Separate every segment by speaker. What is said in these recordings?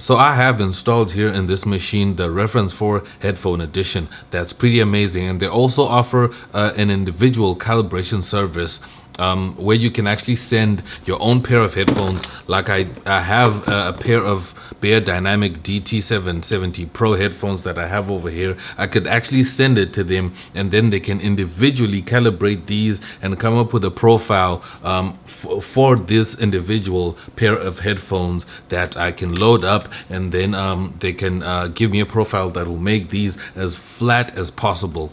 Speaker 1: So I have installed here in this machine the reference 4 headphone edition. That's pretty amazing, and they also offer an individual calibration service where you can actually send your own pair of headphones. Like I have a pair of Beyerdynamic DT770 Pro headphones that I have over here. I could actually send it to them, and then they can individually calibrate these and come up with a profile for this individual pair of headphones that I can load up, and then they can give me a profile that will make these as flat as possible.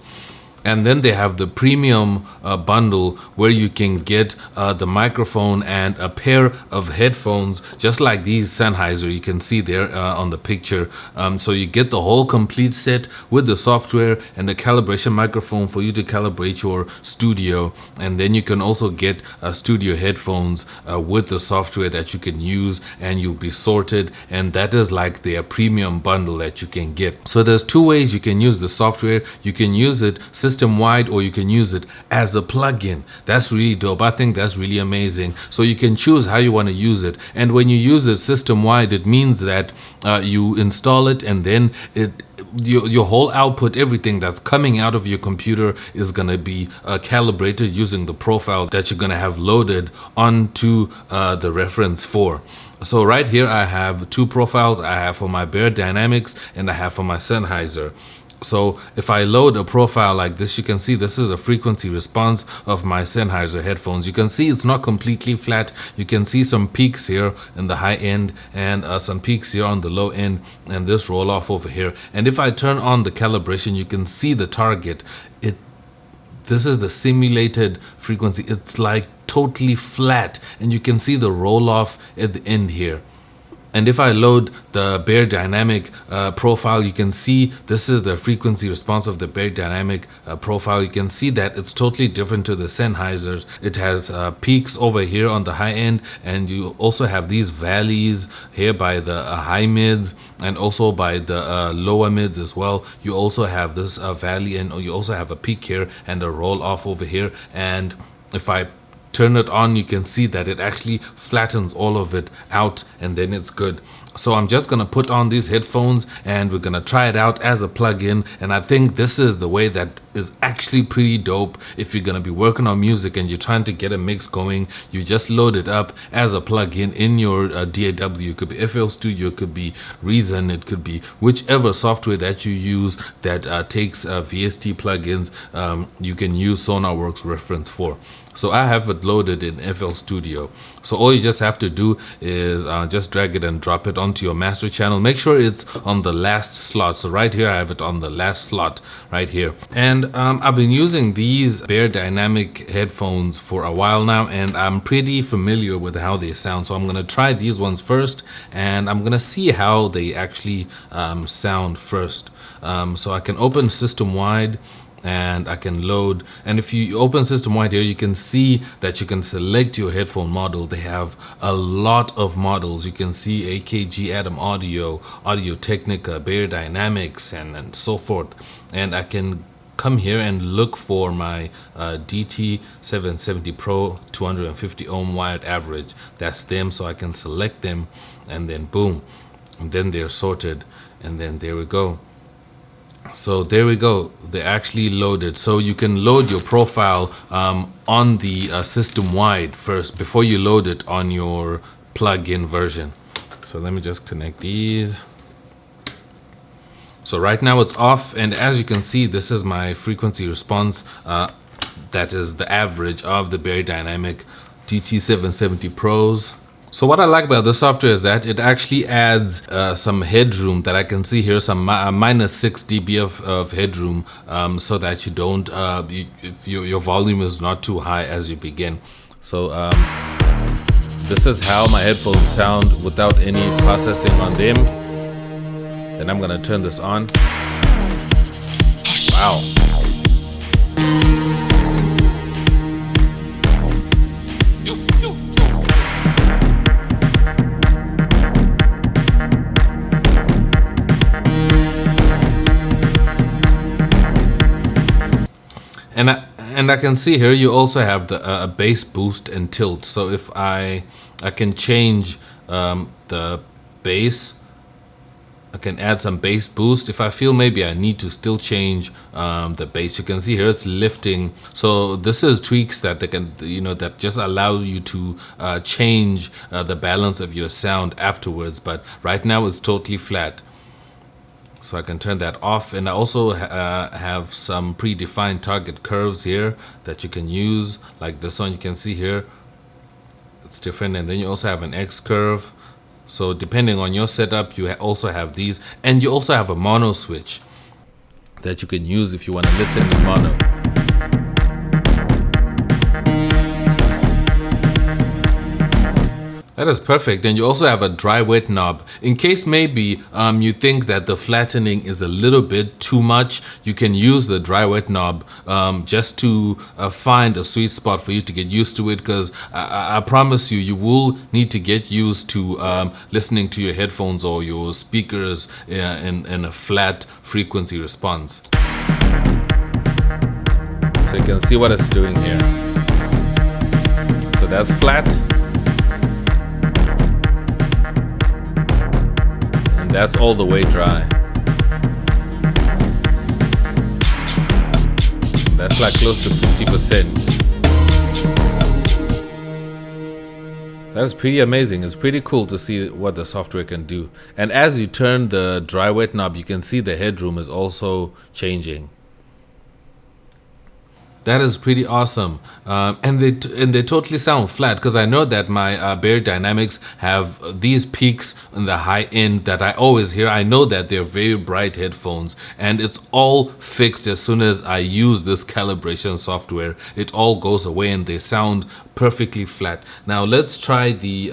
Speaker 1: And then they have the premium bundle where you can get the microphone and a pair of headphones, just like these Sennheiser you can see there on the picture. So you get the whole complete set with the software and the calibration microphone for you to calibrate your studio. And then you can also get studio headphones with the software that you can use, and you'll be sorted. And that is like their premium bundle that you can get. So there's two ways you can use the software. You can use it system wide, or you can use it as a plugin. That's really dope. I think that's really amazing. So you can choose how you want to use it. And when you use it system wide, it means that you install it, and then your whole output, everything that's coming out of your computer is going to be calibrated using the profile that you're going to have loaded onto the reference 4. So right here I have two profiles. I have for my Beyerdynamics and I have for my Sennheiser. So if I load a profile like this, you can see this is a frequency response of my Sennheiser headphones. You can see it's not completely flat. You can see some peaks here in the high end and some peaks here on the low end, and this roll off over here. And if I turn on the calibration, you can see the target. This is the simulated frequency. It's like totally flat, and you can see the roll off at the end here. And if I load the Beyerdynamic profile, you can see this is the frequency response of the Beyerdynamic profile. You can see that it's totally different to the Sennheisers. It has peaks over here on the high end, and you also have these valleys here by the high mids, and also by the lower mids as well. You also have this valley, and you also have a peak here and a roll off over here. And if I turn it on, you can see that it actually flattens all of it out, and then it's good. So I'm just going to put on these headphones and we're going to try it out as a plugin. And I think this is the way that is actually pretty dope. If you're going to be working on music and you're trying to get a mix going, you just load it up as a plugin in your DAW. It could be FL Studio, it could be Reason, it could be whichever software that you use that takes VST plugins. You can use Sonarworks reference 4. So I have it loaded in FL Studio. So all you just have to do is just drag it and drop it onto your master channel. Make sure it's on the last slot. So right here I have it on the last slot right here. And I've been using these Beyerdynamic headphones for a while now, and I'm pretty familiar with how they sound. So I'm going to try these ones first, and I'm going to see how they actually sound first. So I can open system wide, and I can load. And if you open system wide here, you can see that you can select your headphone model. They have a lot of models. You can see AKG, Adam Audio, Audio Technica, Beyerdynamics, and so forth. And I can come here and look for my DT770 Pro 250 ohm wired average. That's them. So I can select them, and then boom, and then they're sorted, and then there we go. So there we go, they actually loaded. So you can load your profile on the system wide first before you load it on your plug-in version. So let me just connect these. So right now it's off, and as you can see, this is my frequency response. That is the average of the Beyerdynamic DT770 Pros. So what I like about this software is that it actually adds some headroom that I can see here, some minus 6 dB of headroom, so that you don't, if your volume is not too high as you begin. So this is how my headphones sound without any processing on them. Then I'm gonna turn this on. Wow. And I can see here you also have the bass boost and tilt. So if I can change the bass I can add some bass boost if I feel maybe I need to still change the bass. You can see here it's lifting. So this is tweaks that they can, that just allow you to change the balance of your sound afterwards. But right now it's totally flat. So I can turn that off, and I also have some predefined target curves here that you can use, like this one you can see here. It's different, and then you also have an X curve. So depending on your setup, you also have these, and you also have a mono switch that you can use if you want to listen in mono. That is perfect. And you also have a dry wet knob. In case maybe you think that the flattening is a little bit too much, you can use the dry wet knob just to find a sweet spot for you to get used to it, because I promise you, you will need to get used to listening to your headphones or your speakers in a flat frequency response. So you can see what it's doing here. So that's flat. That's all the way dry. That's like close to 50%. That's pretty amazing. It's pretty cool to see what the software can do. And as you turn the dry wet knob, you can see the headroom is also changing. That is pretty awesome, and they totally sound flat, because I know that my Bear Dynamics have these peaks in the high end that I always hear. I know that they're very bright headphones, and it's all fixed as soon as I use this calibration software. It all goes away and they sound perfectly flat. Now let's try the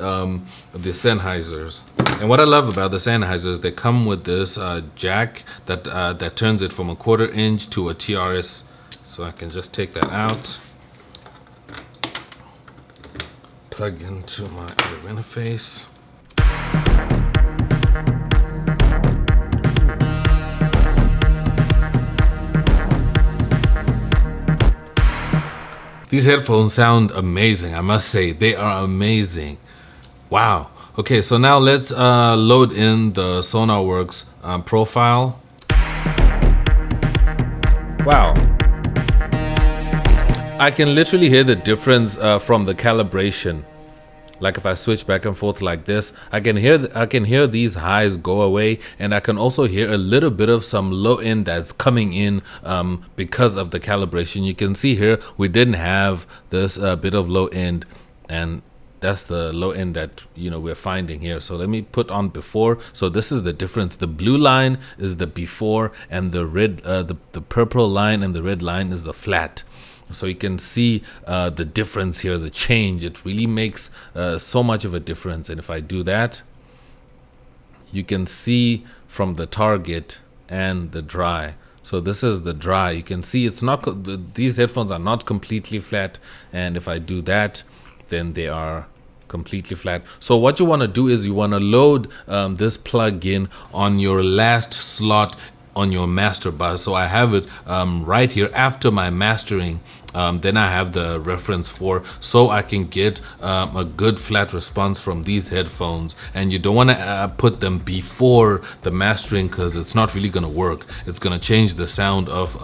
Speaker 1: Sennheisers. And what I love about the Sennheisers, they come with this jack that turns it from a 1/4 inch to a TRS. So I can just take that out, plug into my other interface. These headphones sound amazing, I must say. They are amazing. Wow. Okay, so now let's load in the Sonarworks profile. Wow. I can literally hear the difference from the calibration. Like if I switch back and forth like this, I can hear these highs go away, and I can also hear a little bit of some low end that's coming in because of the calibration. You can see here we didn't have this bit of low end, and that's the low end that we're finding here. So let me put on before. So this is the difference. The blue line is the before, and the red, the purple line and the red line is the flat. So you can see the difference here, the change. It really makes so much of a difference. And if I do that, you can see from the target and the dry. So this is the dry. You can see it's not, these headphones are not completely flat. And if I do that, then they are completely flat. So what you want to do is you want to load this plug-in on your last slot on your master bus. So I have it right here after my mastering. Then I have the reference for, so I can get a good flat response from these headphones. And you don't want to put them before the mastering, because it's not really going to work. It's going to change the sound of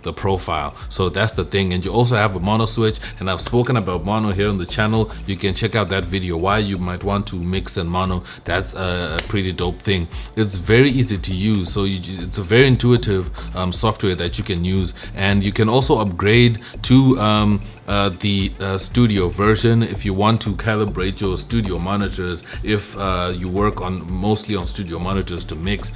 Speaker 1: the profile. So that's the thing. And you also have a mono switch, and I've spoken about mono here on the channel. You can check out that video, why you might want to mix in mono. That's a pretty dope thing. It's very easy to use. So it's a very intuitive software that you can use, and you can also upgrade to the studio version if you want to calibrate your studio monitors. If you work mostly on studio monitors to mix,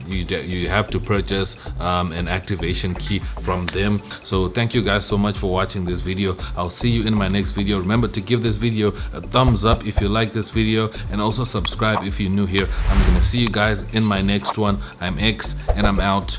Speaker 1: you have to purchase an activation key from them. So thank you guys so much for watching this video. I'll see you in my next video. Remember to give this video a thumbs up if you like this video, and also subscribe if you're new here. I'm gonna see you guys in my next one. I'm X, and I'm out.